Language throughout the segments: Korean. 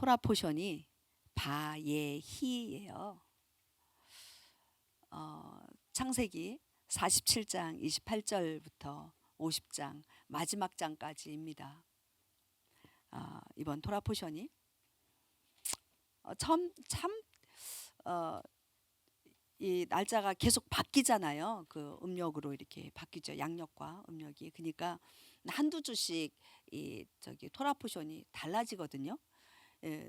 토라 포션이 바예히예요. 창세기 47장 28절부터 50장 마지막 장까지입니다. 이번 토라 포션이 이 날짜가 계속 바뀌잖아요. 그 음력으로 이렇게 바뀌죠. 양력과 음력이. 그러니까 한두 주씩 이 토라 포션이 달라지거든요.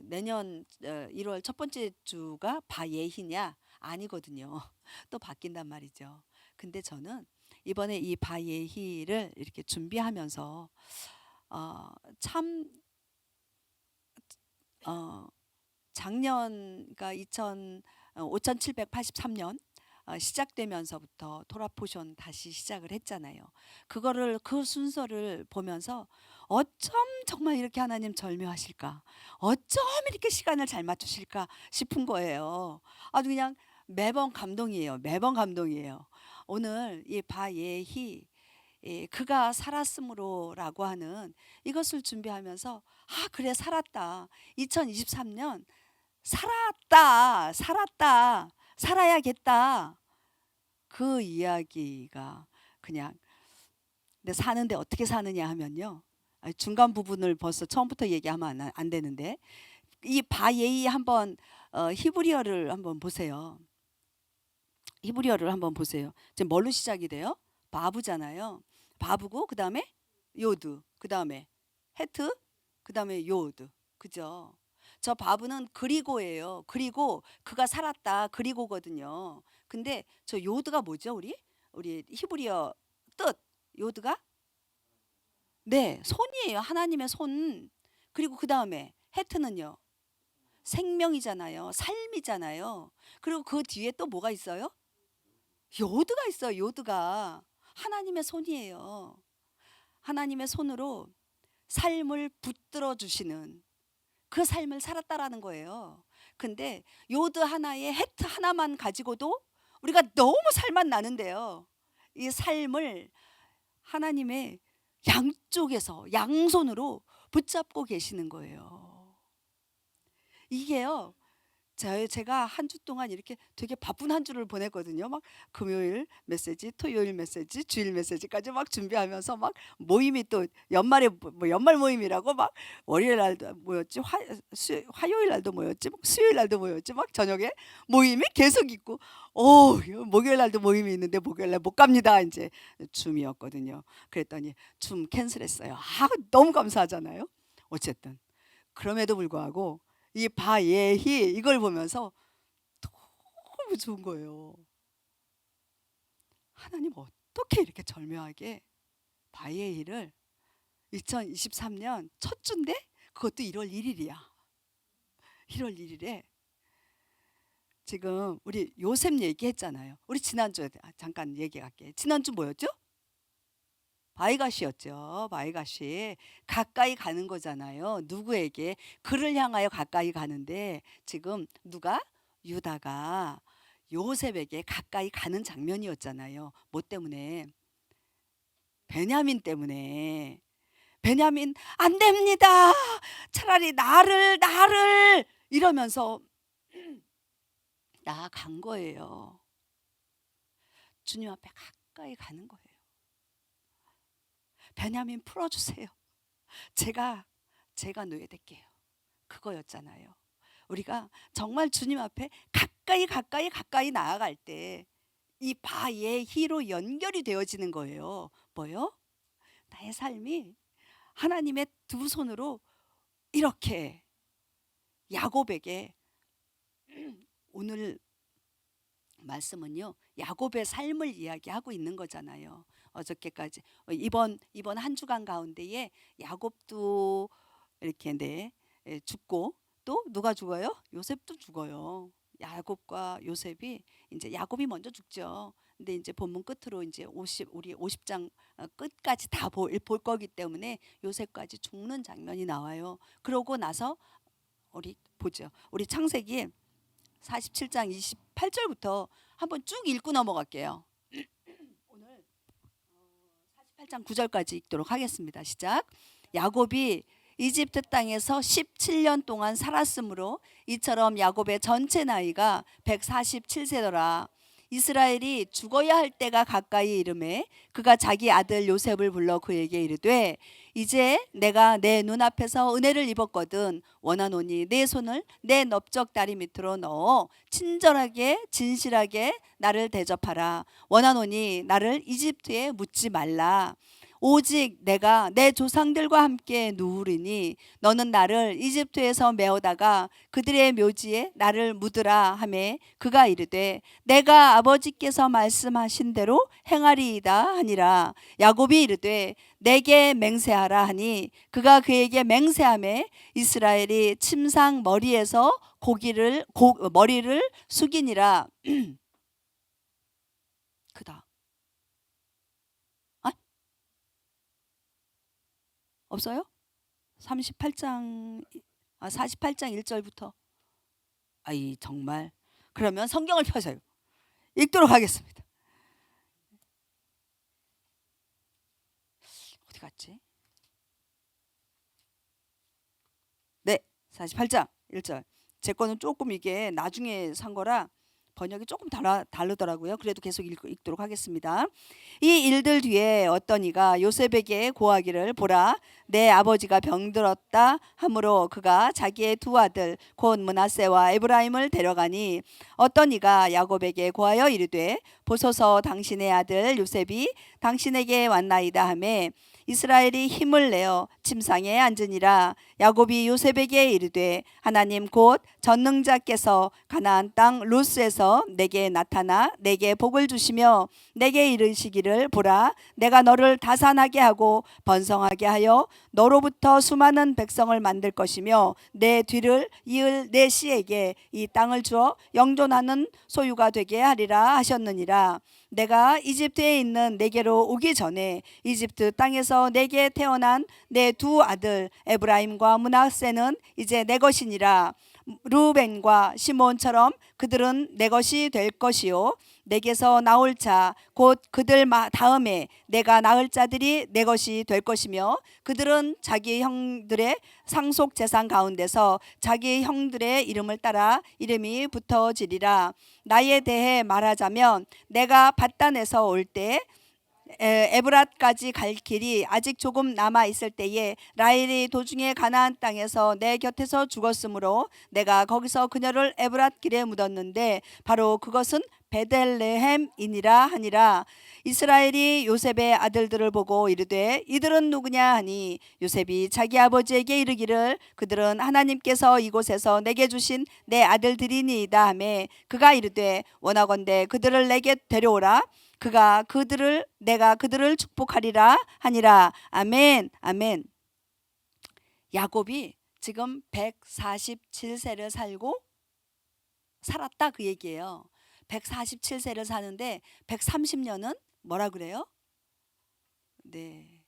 내년 1월 첫 번째 주가 바예히냐? 아니거든요. 또 바뀐단 말이죠. 근데 저는 이번에 이 바예히를 이렇게 준비하면서 참 작년 그러니까 5783년 시작되면서부터 토라 포션 다시 시작을 했잖아요. 그 순서를 보면서 어쩜 정말 이렇게 하나님 절묘하실까? 어쩜 이렇게 시간을 잘 맞추실까 싶은 거예요. 아주 그냥 매번 감동이에요. 매번 감동이에요. 오늘 이 바예히 그가 살았으므로라고 하는 이것을 준비하면서 그래 살았다. 2023년 살았다. 살아야겠다. 그 이야기가 그냥 근데 사는데 어떻게 사느냐 하면요. 중간 부분을 벌써 처음부터 얘기하면 안 되는데 이 바예히 한번 히브리어를 한번 보세요. 히브리어를 한번 보세요. 지금 뭘로 시작이 돼요? 바브잖아요. 바브고 그다음에 요드, 그다음에 헤트, 그다음에 요드. 그죠? 저 바브는 그리고예요. 그리고 그가 살았다. 그리고거든요. 근데 저 요드가 뭐죠? 우리 히브리어 뜻 요드가 네, 손이에요. 하나님의 손. 그리고 그다음에 헤트는요. 생명이잖아요. 삶이잖아요. 그리고 그 뒤에 또 뭐가 있어요? 요드가 있어요. 요드가 하나님의 손이에요. 하나님의 손으로 삶을 붙들어 주시는 그 삶을 살았다라는 거예요. 근데 요드 하나에 헤트 하나만 가지고도 우리가 너무 살만 나는데요. 이 삶을 하나님의 양쪽에서 양손으로 붙잡고 계시는 거예요. 이게요. 제가 한 주 동안 이렇게 되게 바쁜 한 주를 보냈거든요. 막 금요일 메시지, 토요일 메시지, 주일 메시지까지 막 준비하면서 막 모임이 또 연말에 연말 모임이라고 막 월요일 날도 모였지, 화요일 날도 모였지, 수요일 날도 모였지, 막 저녁에 모임이 계속 있고, 목요일 날도 모임이 있는데 목요일 날 못 갑니다. 이제 줌이었거든요. 그랬더니 줌 캔슬했어요. 너무 감사하잖아요. 어쨌든 그럼에도 불구하고 이 바예히 이걸 보면서 너무 좋은 거예요. 하나님 어떻게 이렇게 절묘하게 바예히를 2023년 첫 주인데 그것도 1월 1일이야. 1월 1일에 지금 우리 요셉 얘기했잖아요. 우리 지난주에 잠깐 얘기할게. 지난주 뭐였죠? 바이가시였죠. 바이가시. 가까이 가는 거잖아요. 누구에게? 그를 향하여 가까이 가는데 지금 누가? 유다가 요셉에게 가까이 가는 장면이었잖아요. 뭐 때문에? 베냐민 때문에. 베냐민 안 됩니다. 차라리 나를 이러면서 나아간 거예요. 주님 앞에 가까이 가는 거예요. 베냐민 풀어주세요. 제가 노예될게요. 그거였잖아요. 우리가 정말 주님 앞에 가까이 나아갈 때 이 바예히로 연결이 되어지는 거예요. 뭐요? 나의 삶이 하나님의 두 손으로 이렇게 야곱에게 오늘 말씀은요. 야곱의 삶을 이야기하고 있는 거잖아요. 어저께까지 이번 한 주간 가운데에 야곱도 이렇게 죽고 또 누가 죽어요? 요셉도 죽어요. 야곱과 요셉이 이제 야곱이 먼저 죽죠. 근데 이제 본문 끝으로 이제 우리 50장 끝까지 다 볼 거기 때문에 요셉까지 죽는 장면이 나와요. 그러고 나서 우리 보죠. 우리 창세기 47장 28절부터 한번 쭉 읽고 넘어갈게요. 오늘 48장 9절까지 읽도록 하겠습니다. 시작. 야곱이 이집트 땅에서 17년 동안 살았으므로 이처럼 야곱의 전체 나이가 147세더라. 이스라엘이 죽어야 할 때가 가까이 이르매 그가 자기 아들 요셉을 불러 그에게 이르되 이제 내가 내 눈앞에서 은혜를 입었거든 원하노니 내 손을 내 넓적 다리 밑으로 넣어 친절하게 진실하게 나를 대접하라. 원하노니 나를 이집트에 묻지 말라. 오직 내가 내 조상들과 함께 누우리니 너는 나를 이집트에서 메어다가 그들의 묘지에 나를 묻으라 하매 그가 이르되 내가 아버지께서 말씀하신 대로 행하리이다 하니라. 야곱이 이르되 내게 맹세하라 하니 그가 그에게 맹세하매 이스라엘이 침상 머리에서 머리를 숙이니라. 그다 아? 없어요? 38장 48장 1절부터. 아이 정말. 그러면 성경을 펴서요. 읽도록 하겠습니다. 어디 갔지? 네, 48장 1절. 제 거는 조금 이게 나중에 산 거라 번역이 조금 다르더라고요. 그래도 계속 읽도록 하겠습니다. 이 일들 뒤에 어떤 이가 요셉에게 고하기를 보라 내 아버지가 병들었다 하므로 그가 자기의 두 아들 곧 므낫세와 에브라임을 데려가니 어떤 이가 야곱에게 고하여 이르되 보소서 당신의 아들 요셉이 당신에게 왔나이다 하매 이스라엘이 힘을 내어 침상에 앉으니라. 야곱이 요셉에게 이르되 하나님 곧 전능자께서 가나안 땅 루스에서 내게 나타나 내게 복을 주시며 내게 이르시기를 보라 내가 너를 다산하게 하고 번성하게 하여 너로부터 수많은 백성을 만들 것이며 내 뒤를 이을 내 씨에게 이 땅을 주어 영존하는 소유가 되게 하리라 하셨느니라. 내가 이집트에 있는 내게로 오기 전에 이집트 땅에서 내게 태어난 내 두 아들 에브라임과 므낫세는 이제 내 것이니라. 루벤과 시몬처럼 그들은 내 것이 될 것이요 내게서 나올 자 곧 그들 다음에 내가 낳을 자들이 내 것이 될 것이며 그들은 자기 형들의 상속 재산 가운데서 자기 형들의 이름을 따라 이름이 붙어지리라. 나에 대해 말하자면 내가 밧단에서 올 때 에브랏까지 갈 길이 아직 조금 남아 있을 때에 라헬이 도중에 가나안 땅에서 내 곁에서 죽었으므로 내가 거기서 그녀를 에브랏 길에 묻었는데 바로 그것은 베들레헴이니라 하니라. 이스라엘이 요셉의 아들들을 보고 이르되 이들은 누구냐 하니 요셉이 자기 아버지에게 이르기를 그들은 하나님께서 이곳에서 내게 주신 내 아들들이니이다 하매 그가 이르되 원하건대 그들을 내게 데려오라 내가 그들을 축복하리라 하니라. 아멘 아멘. 야곱이 지금 147세를 살았다 그 얘기예요. 147세를 사는데 130년은 뭐라 그래요? 네,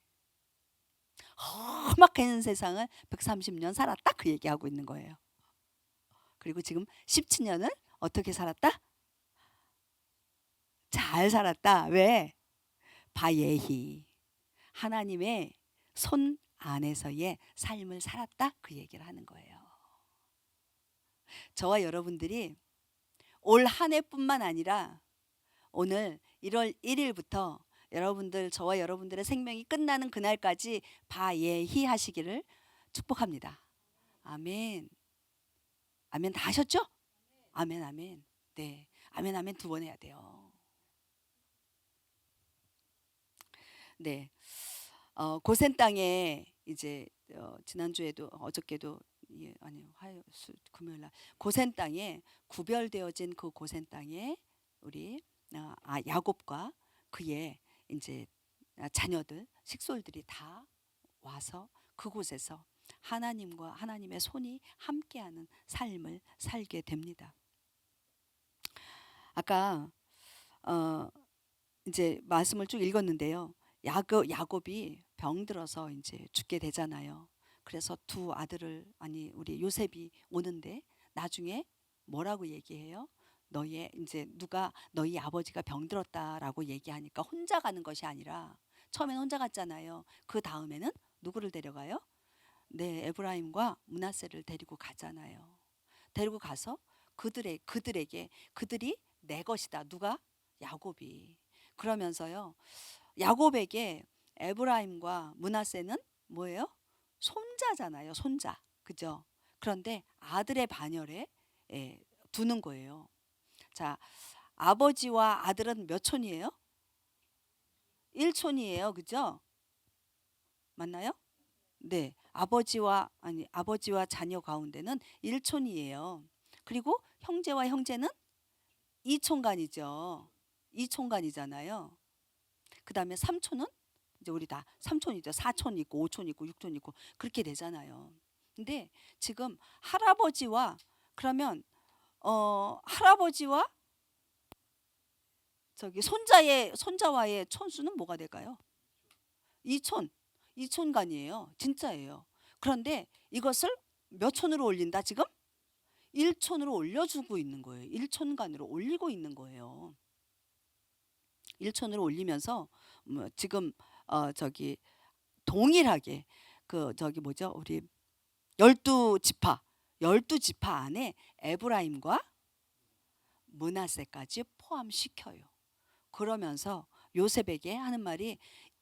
험악한 세상을 130년 살았다 그 얘기하고 있는 거예요. 그리고 지금 17년을 어떻게 살았다? 잘 살았다. 왜? 바예히 하나님의 손 안에서의 삶을 살았다 그 얘기를 하는 거예요. 저와 여러분들이 올 한 해뿐만 아니라 오늘 1월 1일부터 저와 여러분들의 생명이 끝나는 그날까지 바예히 하시기를 축복합니다. 아멘. 아멘 다 하셨죠? 아멘 아멘. 네, 아멘 아멘 2번 해야 돼요. 네, 고센 땅에 이제 지난주에도 어저께도 아니요 금요일 날 고센 땅에 구별되어진 그 고센 땅에 우리 야곱과 그의 이제 자녀들 식솔들이 다 와서 그곳에서 하나님과 하나님의 손이 함께하는 삶을 살게 됩니다. 아까 이제 말씀을 쭉 읽었는데요. 야곱이 병들어서 이제 죽게 되잖아요. 그래서 두 아들을 우리 요셉이 오는데 나중에 뭐라고 얘기해요? 누가 너희 아버지가 병들었다라고 얘기하니까 혼자 가는 것이 아니라 처음엔 혼자 갔잖아요. 그 다음에는 누구를 데려가요? 네, 에브라임과 므낫세를 데리고 가잖아요. 데리고 가서 그들이 내 것이다. 누가? 야곱이. 그러면서요. 야곱에게 에브라임과 므낫세는 뭐예요? 손자잖아요. 손자. 그죠? 그런데 아들의 반열에 두는 거예요. 자, 아버지와 아들은 몇 촌이에요? 1촌이에요. 그죠? 맞나요? 네. 아버지와 자녀 가운데는 1촌이에요. 그리고 형제와 형제는 2촌간이죠. 2촌간이잖아요. 그다음에 3촌은 이제 우리 다 3촌이죠. 4촌 있고 5촌 있고 6촌 있고 그렇게 되잖아요. 근데 지금 할아버지와 그러면 할아버지와 저기 손자와의 촌수는 뭐가 될까요? 2촌. 2촌간이에요. 진짜예요. 그런데 이것을 몇 촌으로 올린다 지금? 1촌으로 올려주고 있는 거예요. 1촌간으로 올리고 있는 거예요. 1촌으로 올리면서 지금 저기 동일하게 그 저기 뭐죠? 우리 12지파 안에 에브라임과 므낫세까지 포함시켜요. 그러면서 요셉에게 하는 말이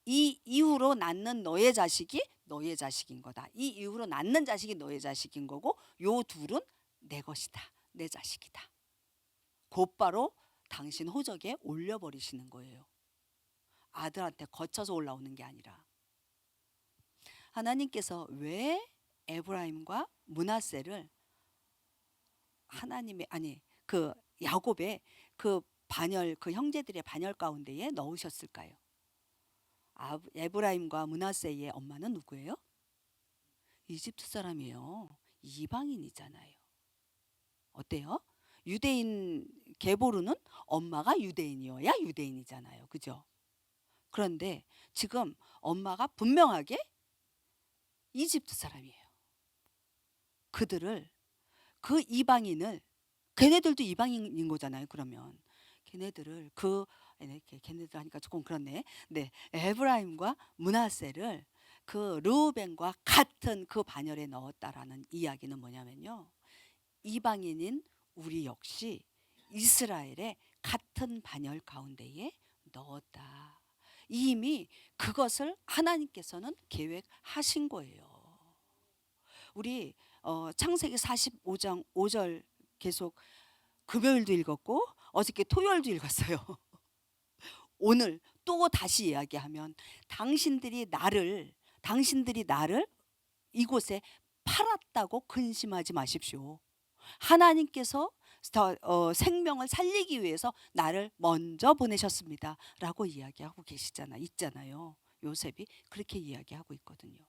이 이후로 낳는 너의 자식이 너의 자식인 거다. 이 이후로 낳는 자식이 너의 자식인 거고 요 둘은 내 것이다. 내 자식이다. 곧바로 당신 호적에 올려버리시는 거예요. 아들한테 거쳐서 올라오는 게 아니라. 하나님께서 왜 에브라임과 므낫세를 그 야곱의 그 반열 그 형제들의 반열 가운데에 넣으셨을까요? 에브라임과 므낫세의 엄마는 누구예요? 이집트 사람이에요. 이방인이잖아요. 어때요? 유대인 게보르는 엄마가 유대인이어야 유대인이잖아요. 그죠? 그런데 지금 엄마가 분명하게 이집트 사람이에요. 그 이방인을 걔네들도 이방인인 거잖아요. 그러면 걔네들 하니까 조금 그렇네. 네, 에브라임과 므낫세를 그 르우벤과 같은 그 반열에 넣었다라는 이야기는 뭐냐면요. 이방인인 우리 역시 이스라엘의 같은 반열 가운데에 넣었다. 이미 그것을 하나님께서는 계획하신 거예요. 우리 창세기 45장 5절 계속 금요일도 읽었고 어저께 토요일도 읽었어요. 오늘 또 다시 이야기하면 당신들이 나를 이곳에 팔았다고 근심하지 마십시오. 하나님께서 생명을 살리기 위해서 나를 먼저 보내셨습니다. 라고 이야기하고 있잖아요. 요셉이 그렇게 이야기하고 있거든요.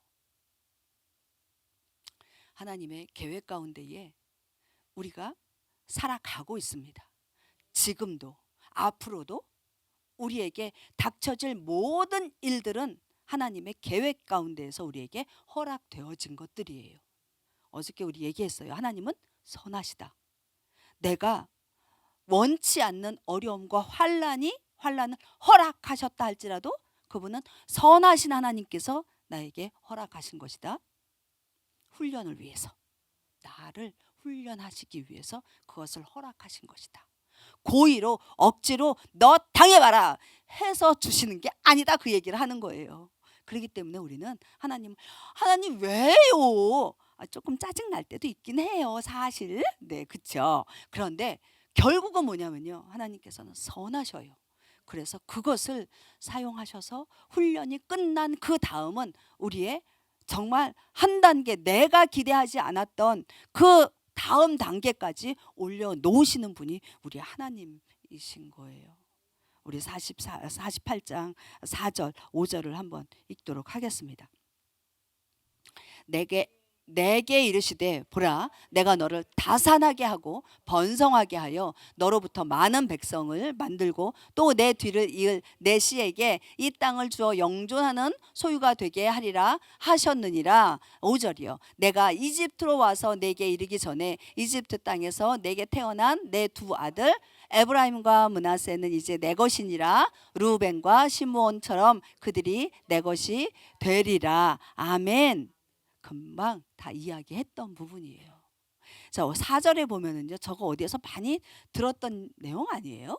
하나님의 계획 가운데에 우리가 살아가고 있습니다. 지금도 앞으로도 우리에게 닥쳐질 모든 일들은 하나님의 계획 가운데에서 우리에게 허락되어진 것들이에요. 어저께 우리 얘기했어요. 하나님은 선하시다. 내가 원치 않는 어려움과 환난을 허락하셨다 할지라도 그분은 선하신 하나님께서 나에게 허락하신 것이다. 훈련을 위해서, 나를 훈련하시기 위해서 그것을 허락하신 것이다. 고의로 억지로 너 당해봐라 해서 주시는 게 아니다. 그 얘기를 하는 거예요. 그렇기 때문에 우리는 하나님 왜요? 조금 짜증 날 때도 있긴 해요. 사실. 네, 그렇죠. 그런데 결국은 뭐냐면요. 하나님께서는 선하셔요. 그래서 그것을 사용하셔서 훈련이 끝난 그 다음은 우리의 정말 한 단계 내가 기대하지 않았던 그 다음 단계까지 올려놓으시는 분이 우리 하나님이신 거예요. 우리 48장 4절 5절을 한번 읽도록 하겠습니다. 내게 이르시되 보라 내가 너를 다산하게 하고 번성하게 하여 너로부터 많은 백성을 만들고 또 내 뒤를 이을 내 씨에게 이 땅을 주어 영존하는 소유가 되게 하리라 하셨느니라. 5절이요. 내가 이집트로 와서 내게 이르기 전에 이집트 땅에서 내게 태어난 내 두 아들 에브라임과 므낫세는 이제 내 것이니라. 르우벤과 시므온처럼 그들이 내 것이 되리라. 아멘. 금방 다 이야기했던 부분이에요. 자, 4절에 보면은요. 저거 어디에서 많이 들었던 내용 아니에요?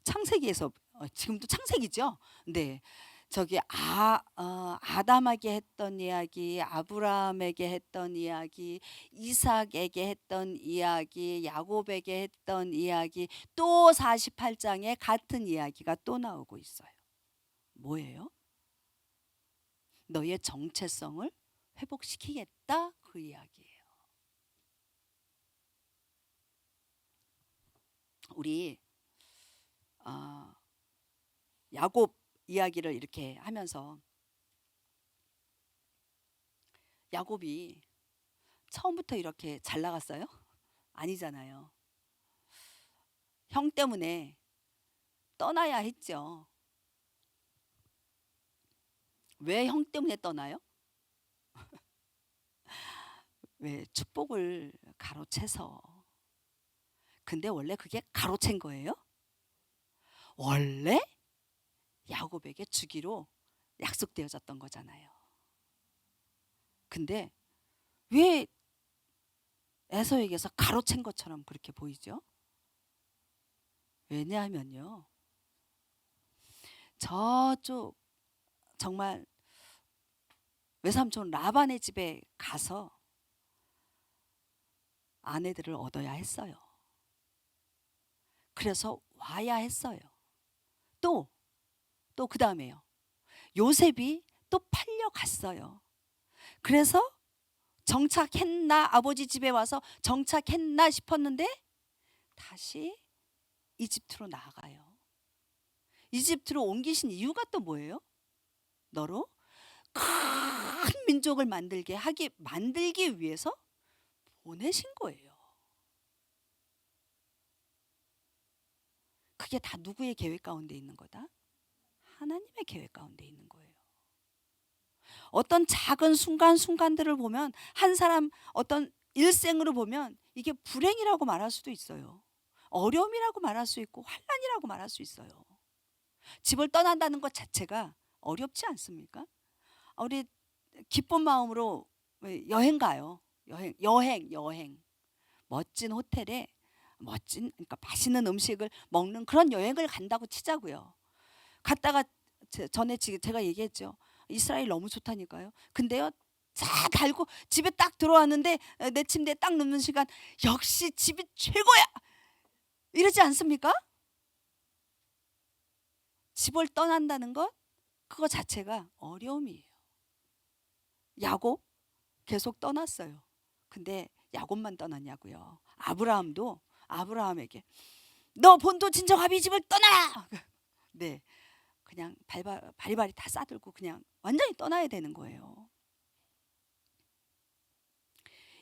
창세기에서 지금도 창세기죠. 네. 저기 아담에게 했던 이야기, 아브라함에게 했던 이야기, 이삭에게 했던 이야기, 야곱에게 했던 이야기, 또 48장에 같은 이야기가 또 나오고 있어요. 뭐예요? 너의 정체성을 회복시키겠다, 그 이야기예요. 우리 야곱 이야기를 이렇게 하면서 야곱이 처음부터 이렇게 잘 나갔어요? 아니잖아요. 형 때문에 떠나야 했죠. 왜 형 때문에 떠나요? 왜 축복을 가로채서. 근데 원래 그게 가로챈 거예요? 원래 야곱에게 주기로 약속되어졌던 거잖아요. 근데 왜 에서에게서 가로챈 것처럼 그렇게 보이죠? 왜냐하면요. 저쪽 정말 외삼촌 라반의 집에 가서 아내들을 얻어야 했어요. 그래서 와야 했어요. 또 그 다음에요. 요셉이 또 팔려갔어요. 그래서 정착했나, 아버지 집에 와서 정착했나 싶었는데 다시 이집트로 나가요. 이집트로 옮기신 이유가 또 뭐예요? 너로 큰 민족을 만들기 위해서 보내신 거예요. 그게 다 누구의 계획 가운데 있는 거다? 하나님의 계획 가운데 있는 거예요. 어떤 작은 순간순간들을 보면, 한 사람 어떤 일생으로 보면 이게 불행이라고 말할 수도 있어요. 어려움이라고 말할 수 있고 환난이라고 말할 수 있어요. 집을 떠난다는 것 자체가 어렵지 않습니까? 우리 기쁜 마음으로 여행 가요. 여행. 멋진 호텔에 그러니까 맛있는 음식을 먹는 그런 여행을 간다고 치자고요. 갔다가 전에 제가 얘기했죠. 이스라엘 너무 좋다니까요. 근데요, 다 달고 집에 딱 들어왔는데 내 침대에 딱 눕는 시간, 역시 집이 최고야! 이러지 않습니까? 집을 떠난다는 것, 그거 자체가 어려움이에요. 야곱 계속 떠났어요. 근데 야곱만 떠났냐고요. 아브라함도 아브라함에게 너 본토 친정 아비 집을 떠나라! 네, 그냥 바리바리 다 싸들고 그냥 완전히 떠나야 되는 거예요.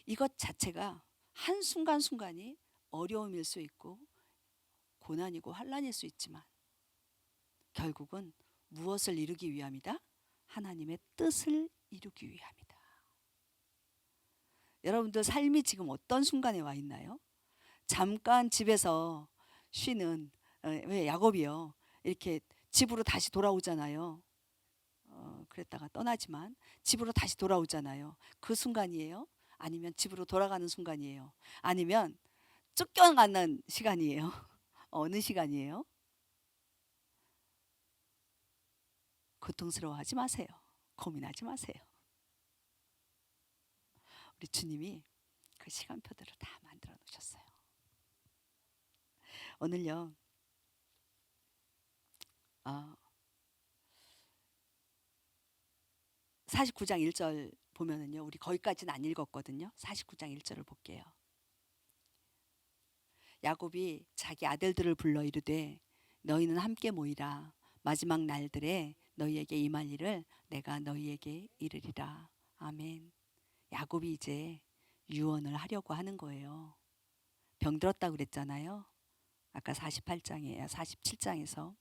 이것 자체가 한순간순간이 어려움일 수 있고 고난이고 환난일 수 있지만 결국은 무엇을 이루기 위함이다? 하나님의 뜻을 이루기 위함이다. 여러분들 삶이 지금 어떤 순간에 와 있나요? 잠깐 집에서 쉬는 왜 야곱이요. 이렇게 집으로 다시 돌아오잖아요. 그랬다가 떠나지만 집으로 다시 돌아오잖아요. 그 순간이에요? 아니면 집으로 돌아가는 순간이에요? 아니면 쫓겨가는 시간이에요? 어느 시간이에요? 고통스러워하지 마세요. 고민하지 마세요. 우리 주님이 그 시간표들을 다 만들어 놓으셨어요. 오늘요. 49장 1절 보면은요. 우리 거기까지는 안 읽었거든요. 49장 1절을 볼게요. 야곱이 자기 아들들을 불러 이르되 너희는 함께 모이라. 마지막 날들에 너희에게 임할 일을 내가 너희에게 이르리라. 아멘. 야곱이 이제 유언을 하려고 하는 거예요. 병들었다고 그랬잖아요. 아까 47장에서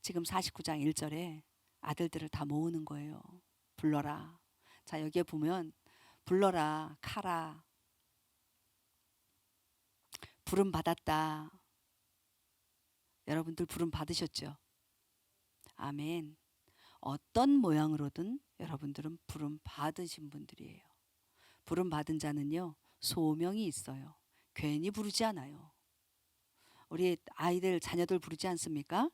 지금 49장 1절에 아들들을 다 모으는 거예요. 불러라. 자, 여기에 보면 불러라, 카라. 부름 받았다. 여러분들 부름 받으셨죠? 아멘. 어떤 모양으로든 여러분들은 부름 받으신 분들이에요. 부름 받은 자는요, 소명이 있어요. 괜히 부르지 않아요. 우리 아이들, 자녀들 부르지 않습니까?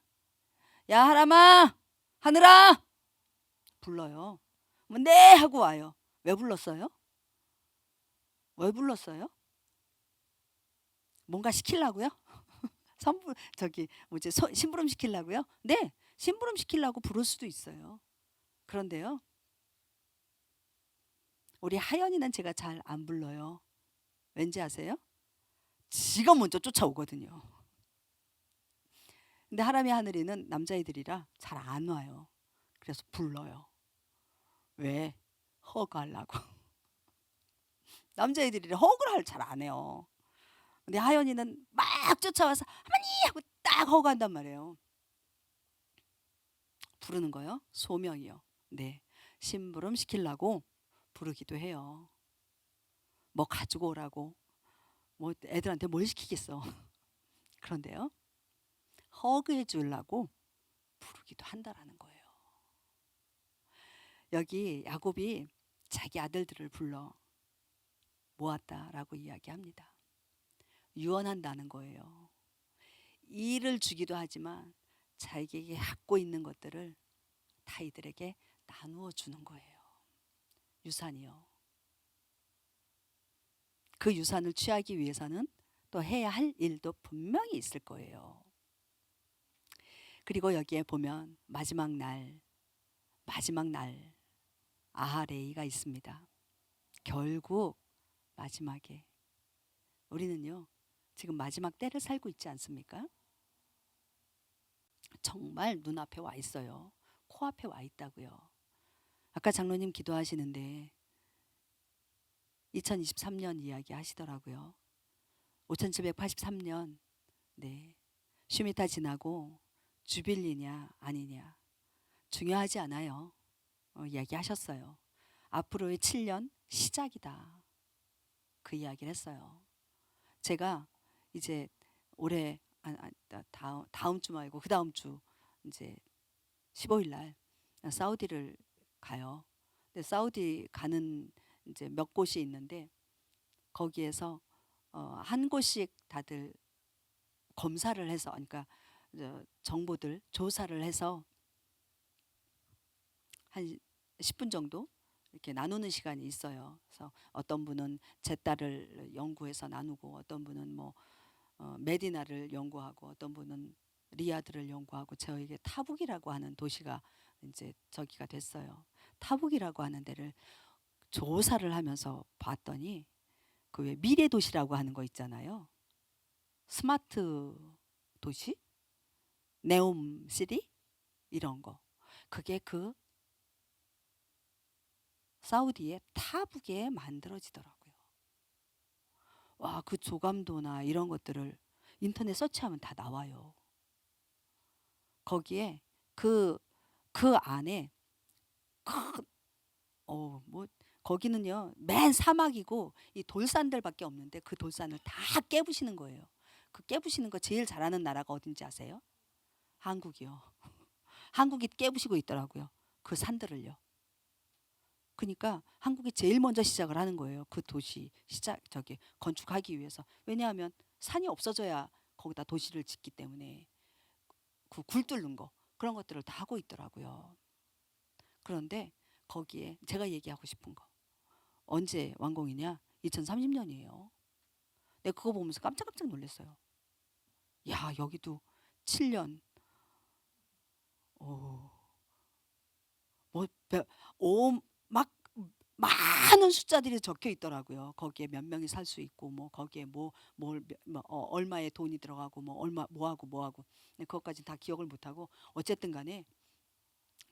야, 하람아! 하늘아! 불러요. 네! 하고 와요. 왜 불렀어요? 왜 불렀어요? 뭔가 시키려고요? 심부름 시키려고요? 네! 심부름 시키려고 부를 수도 있어요. 그런데요, 우리 하연이는 제가 잘 안 불러요. 왠지 아세요? 지가 먼저 쫓아오거든요. 근데 하람이 하늘이는 남자애들이라 잘 안 와요. 그래서 불러요. 왜? 허그하려고. 남자애들이라 허그를 잘 안 해요. 근데 하연이는 막 쫓아와서 어머니 하고 딱 허그한단 말이에요. 부르는 거요? 소명이요. 네. 심부름 시키려고 부르기도 해요. 뭐 가지고 오라고. 뭐 애들한테 뭘 시키겠어. 그런데요, 허그해 주려고 부르기도 한다라는 거예요. 여기 야곱이 자기 아들들을 불러 모았다라고 이야기합니다. 유언한다는 거예요. 일을 주기도 하지만 자기에게 갖고 있는 것들을 다 이들에게 나누어 주는 거예요. 유산이요. 그 유산을 취하기 위해서는 또 해야 할 일도 분명히 있을 거예요. 그리고 여기에 보면 마지막 날 아하레이가 있습니다. 결국 마지막에 우리는요, 지금 마지막 때를 살고 있지 않습니까? 정말 눈앞에 와 있어요. 코앞에 와 있다고요. 아까 장로님 기도하시는데 2023년 이야기 하시더라고요. 5783년, 네, 슈미타 지나고 주빌리냐 아니냐 중요하지 않아요. 이야기하셨어요. 앞으로의 7년 시작이다. 그 이야기를 했어요. 제가 이제 올해 다음 주 말고 그 다음 주 이제 15일 날 사우디를 가요. 근데 사우디 가는 이제 몇 곳이 있는데 거기에서 한 곳씩 다들 검사를 해서, 그러니까 정보들 조사를 해서 한 10분 정도 이렇게 나누는 시간이 있어요. 그래서 어떤 분은 제따를 연구해서 나누고, 어떤 분은 뭐 메디나를 연구하고, 어떤 분은 리야드를 연구하고, 저에게 타북이라고 하는 도시가 이제 저기가 됐어요. 타북이라고 하는 데를 조사를 하면서 봤더니 그 왜 미래 도시라고 하는 거 있잖아요. 스마트 도시, 네옴 시리 이런 거. 그게 그 사우디의 타북에 만들어지더라고요. 와, 그 조감도나 이런 것들을 인터넷 서치하면 다 나와요. 거기에 그 안에 큰 뭐 거기는요 맨 사막이고 이 돌산들밖에 없는데 그 돌산을 다 깨부시는 거예요. 그 깨부시는 거 제일 잘하는 나라가 어딘지 아세요? 한국이요. 한국이 깨부시고 있더라고요. 그 산들을요. 그러니까 한국이 제일 먼저 시작을 하는 거예요. 그 도시 건축하기 위해서. 왜냐하면 산이 없어져야 거기다 도시를 짓기 때문에 그 굴 뚫는 거 그런 것들을 다 하고 있더라고요. 그런데 거기에 제가 얘기하고 싶은 거, 언제 완공이냐? 2030년이에요. 내가 그거 보면서 깜짝깜짝 놀랐어요. 야, 여기도 7년. 오, 뭐, 막 많은 숫자들이 적혀 있더라고요. 거기에 몇 명이 살 수 있고, 뭐 거기에 얼마의 돈이 들어가고, 뭐 얼마 뭐 하고. 그것까지 다 기억을 못 하고, 어쨌든 간에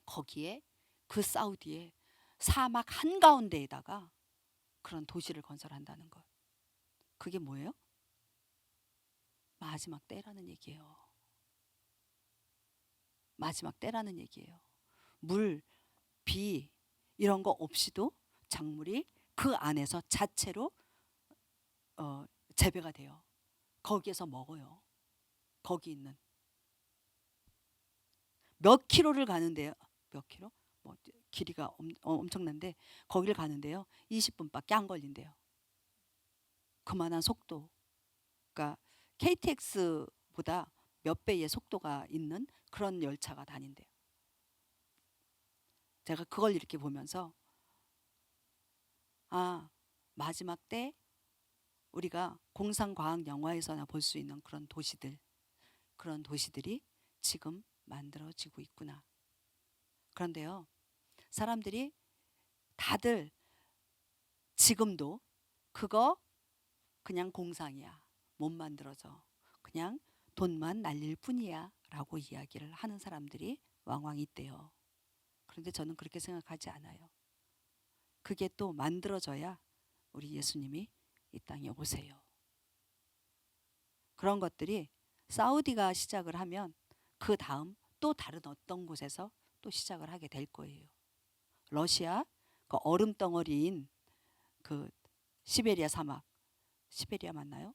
거기에 그 사우디에 사막 한가운데에다가 그런 도시를 건설한다는 것. 그게 뭐예요? 마지막 때라는 얘기예요. 마지막 때라는 얘기예요. 물, 비 이런 거 없이도 작물이 그 안에서 자체로 재배가 돼요. 거기에서 먹어요. 거기 있는 몇 킬로를 가는데요. 몇 킬로? 뭐 길이가 엄청난데 거기를 가는데요. 20분밖에 안 걸린대요. 그만한 속도. 그러니까 KTX보다 몇 배의 속도가 있는 그런 열차가 다닌대요. 제가 그걸 이렇게 보면서 마지막 때 우리가 공상과학 영화에서나 볼 수 있는 그런 도시들이 지금 만들어지고 있구나. 그런데요, 사람들이 다들 지금도 그거 그냥 공상이야, 못 만들어져, 그냥 돈만 날릴 뿐이야 라고 이야기를 하는 사람들이 왕왕 있대요. 그런데 저는 그렇게 생각하지 않아요. 그게 또 만들어져야 우리 예수님이 이 땅에 오세요. 그런 것들이 사우디가 시작을 하면 그 다음 또 다른 어떤 곳에서 또 시작을 하게 될 거예요. 러시아 그 얼음 덩어리인 그 시베리아 사막, 시베리아 맞나요?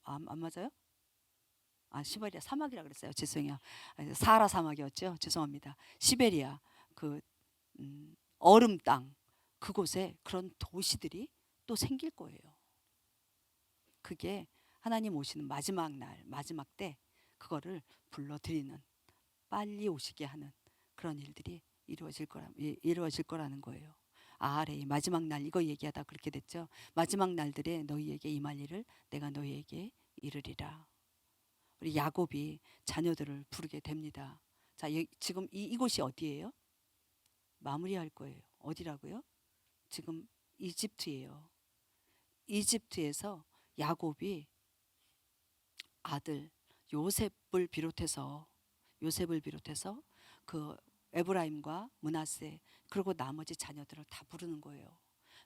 안 맞아요? 시베리아 사막이라 그랬어요. 죄송해요. 사하라 사막이었죠. 죄송합니다. 시베리아 그 얼음 땅 그곳에 그런 도시들이 또 생길 거예요. 그게 하나님 오시는 마지막 날, 마지막 때 그거를 불러들이는, 빨리 오시게 하는 그런 일들이 이루어질 거라는 거예요. 아래 마지막 날 이거 얘기하다 그렇게 됐죠. 마지막 날들에 너희에게 임할 일을 내가 너희에게 이르리라. 우리 야곱이 자녀들을 부르게 됩니다. 자, 지금 이곳이 어디예요? 마무리할 거예요. 어디라고요? 지금 이집트예요. 이집트에서 야곱이 아들 요셉을 비롯해서 그 에브라임과 므낫세 그리고 나머지 자녀들을 다 부르는 거예요.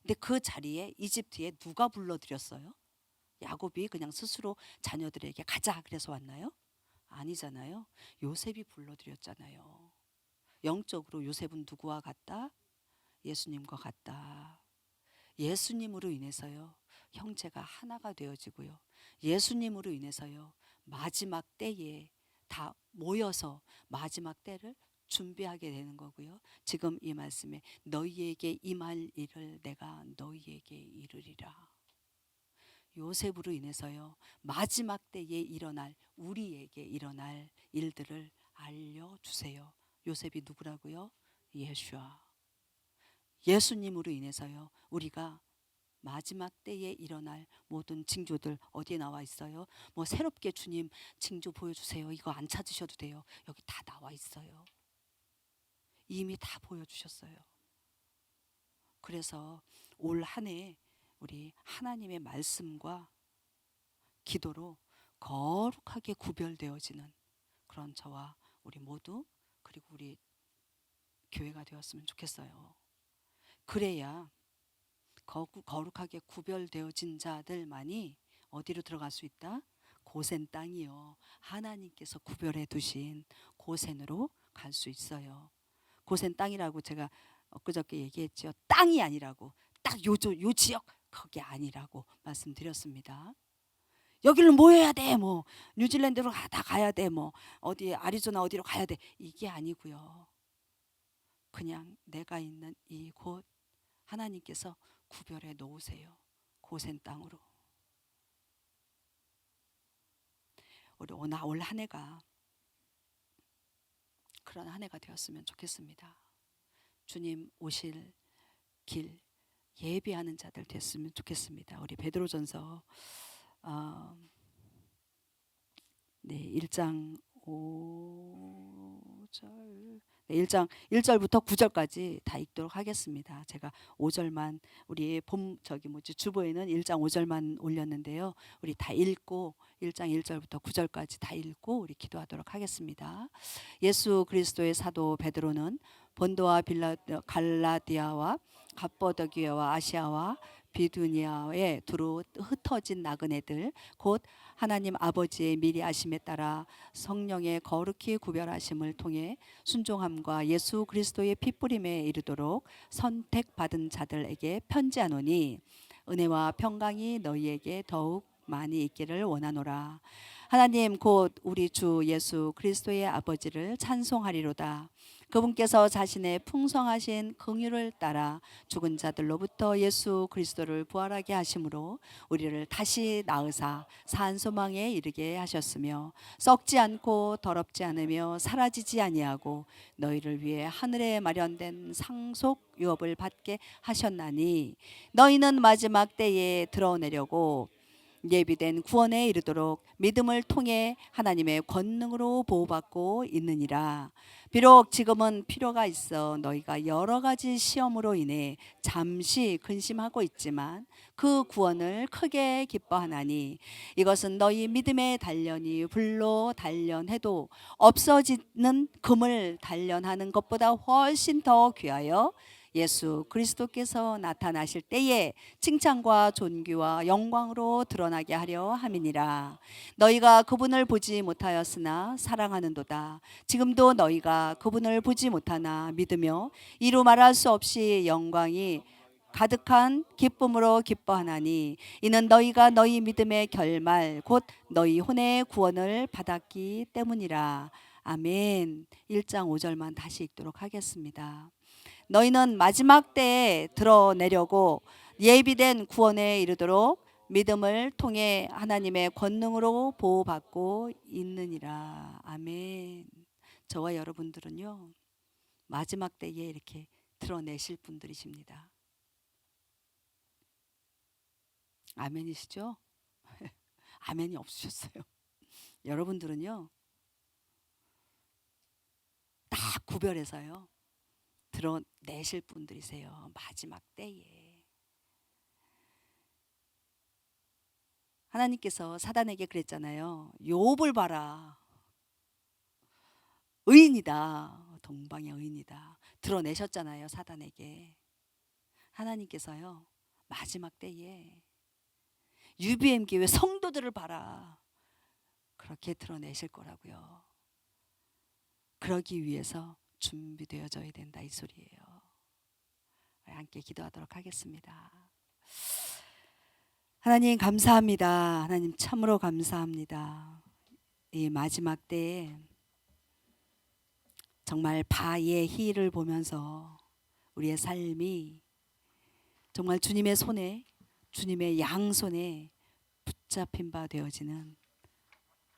근데 그 자리에 이집트에 누가 불러들였어요? 야곱이 그냥 스스로 자녀들에게 가자 그래서 왔나요? 아니잖아요. 요셉이 불러들였잖아요. 영적으로 요셉은 누구와 같다? 예수님과 같다. 예수님으로 인해서요, 형제가 하나가 되어지고요. 예수님으로 인해서요, 마지막 때에 다 모여서 마지막 때를 준비하게 되는 거고요. 지금 이 말씀에 너희에게 임할 일을 내가 너희에게 이르리라. 요셉으로 인해서요, 마지막 때에 우리에게 일어날 일들을 알려주세요. 요셉이 누구라고요? 예수와. 예수님으로 인해서요, 우리가 마지막 때에 일어날 모든 징조들 어디에 나와 있어요? 뭐 새롭게 주님 징조 보여주세요. 이거 안 찾으셔도 돼요. 여기 다 나와 있어요. 이미 다 보여주셨어요. 그래서 올 한 해 우리 하나님의 말씀과 기도로 거룩하게 구별되어지는 그런 저와 우리 모두 그리고 우리 교회가 되었으면 좋겠어요. 그래야 거룩하게 구별되어진 자들만이 어디로 들어갈 수 있다? 고센 땅이요. 하나님께서 구별해 두신 고센으로 갈 수 있어요. 고센 땅이라고 제가 엊그저께 얘기했죠. 땅이 아니라고. 딱 요 지역 거기 아니라고 말씀드렸습니다. 여기를 모여야 돼. 뭐 뉴질랜드로 다 가야 돼. 뭐 어디 아리조나 어디로 가야 돼. 이게 아니고요. 그냥 내가 있는 이곳 하나님께서 구별해 놓으세요. 고센 땅으로. 우리 올 한 해가 그런 한 해가 되었으면 좋겠습니다. 주님 오실 길 예비하는 자들 됐으면 좋겠습니다. 우리 베드로전서 1장 5절 1장 1절부터 9절까지 다 읽도록 하겠습니다. 제가 5절만 우리 주보에는 1장 5절만 올렸는데요. 우리 다 읽고 1장 1절부터 9절까지 다 읽고 우리 기도하도록 하겠습니다. 예수 그리스도의 사도 베드로는 본도와 갈라디아와 갑보도기아와 아시아와 비두니아에 두루 흩어진 나그네들 곧 하나님 아버지의 미리 아심에 따라 성령의 거룩히 구별하심을 통해 순종함과 예수 그리스도의 피뿌림에 이르도록 선택받은 자들에게 편지하노니 은혜와 평강이 너희에게 더욱 많이 있기를 원하노라. 하나님 곧 우리 주 예수 그리스도의 아버지를 찬송하리로다. 그분께서 자신의 풍성하신 긍휼을 따라 죽은 자들로부터 예수 그리스도를 부활하게 하심으로 우리를 다시 낳으사 산 소망에 이르게 하셨으며 썩지 않고 더럽지 않으며 사라지지 아니하고 너희를 위해 하늘에 마련된 상속 유업을 받게 하셨나니 너희는 마지막 때에 드러내려고 예비된 구원에 이르도록 믿음을 통해 하나님의 권능으로 보호받고 있느니라. 비록 지금은 필요가 있어 너희가 여러 가지 시험으로 인해 잠시 근심하고 있지만 그 구원을 크게 기뻐하나니 이것은 너희 믿음의 단련이 불로 단련해도 없어지는 금을 단련하는 것보다 훨씬 더 귀하여 예수 그리스도께서 나타나실 때에 칭찬과 존귀와 영광으로 드러나게 하려 함이니라. 너희가 그분을 보지 못하였으나 사랑하는도다. 지금도 너희가 그분을 보지 못하나 믿으며 이루 말할 수 없이 영광이 가득한 기쁨으로 기뻐하나니 이는 너희가 너희 믿음의 결말 곧 너희 혼의 구원을 받았기 때문이라. 아멘. 1장 5절만 다시 읽도록 하겠습니다. 너희는 마지막 때에 드러내려고 예비된 구원에 이르도록 믿음을 통해 하나님의 권능으로 보호받고 있느니라. 아멘. 저와 여러분들은요, 마지막 때에 이렇게 드러내실 분들이십니다. 아멘이시죠? 아멘이 없으셨어요. 여러분들은요, 딱 구별해서요, 드러내실 분들이세요. 마지막 때에. 하나님께서 사단에게 그랬잖아요. 욥을 봐라. 의인이다. 동방의 의인이다. 드러내셨잖아요. 사단에게. 하나님께서요. 마지막 때에 UBM 교회 성도들을 봐라. 그렇게 드러내실 거라고요. 그러기 위해서 준비되어져야 된다 이 소리예요. 함께 기도하도록 하겠습니다. 하나님 감사합니다. 하나님 참으로 감사합니다. 이 마지막 때에 정말 바의 희를 보면서 우리의 삶이 정말 주님의 손에, 주님의 양손에 붙잡힌 바 되어지는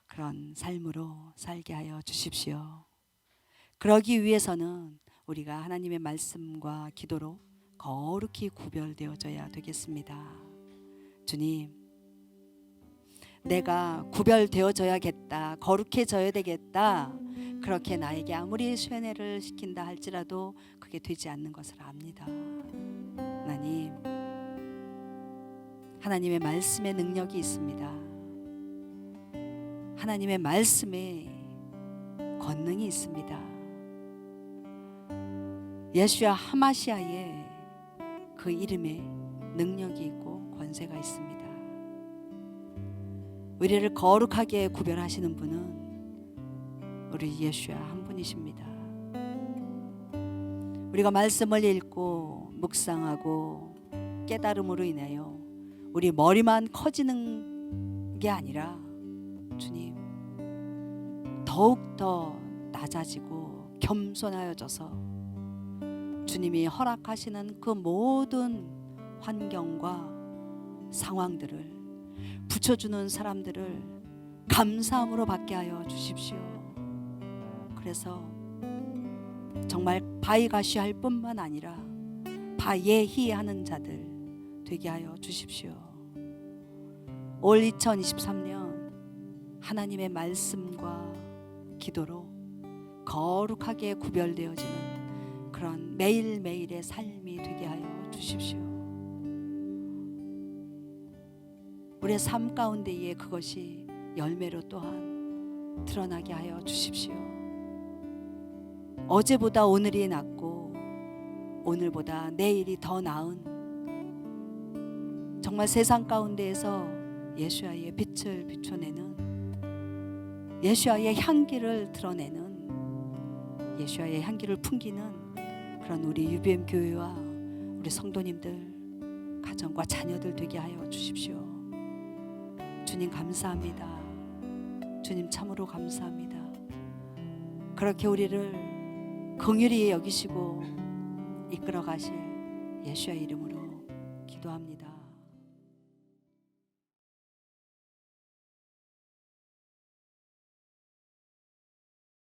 그런 삶으로 살게 하여 주십시오. 그러기 위해서는 우리가 하나님의 말씀과 기도로 거룩히 구별되어져야 되겠습니다. 주님, 내가 구별되어져야겠다, 거룩해져야 되겠다, 그렇게 나에게 아무리 쇠뇌를 시킨다 할지라도 그게 되지 않는 것을 압니다. 하나님, 하나님의 말씀에 능력이 있습니다. 하나님의 말씀에 권능이 있습니다. 예수야 하마시아의 그 이름에 능력이 있고 권세가 있습니다. 우리를 거룩하게 구별하시는 분은 우리 예수야 한 분이십니다. 우리가 말씀을 읽고 묵상하고 깨달음으로 인하여 우리 머리만 커지는 게 아니라 주님 더욱더 낮아지고 겸손하여져서 주님이 허락하시는 그 모든 환경과 상황들을 붙여주는 사람들을 감사함으로 받게 하여 주십시오. 그래서 정말 바이가시할 뿐만 아니라 바예히하는 자들 되게 하여 주십시오. 올 2023년 하나님의 말씀과 기도로 거룩하게 구별되어지는 그런 매일매일의 삶이 되게 하여 주십시오. 우리의 삶 가운데에 그것이 열매로 또한 드러나게 하여 주십시오. 어제보다 오늘이 낫고 오늘보다 내일이 더 나은 정말 세상 가운데에서 예수와의 빛을 비춰내는 예수와의 향기를 드러내는 예수와의 향기를 풍기는 그런 우리 UBM 교회와 우리 성도님들 가정과 자녀들 되게 하여 주십시오. 주님 감사합니다. 주님 참으로 감사합니다. 그렇게 우리를 긍휼히 여기시고 이끌어 가실 예수의 이름으로 기도합니다.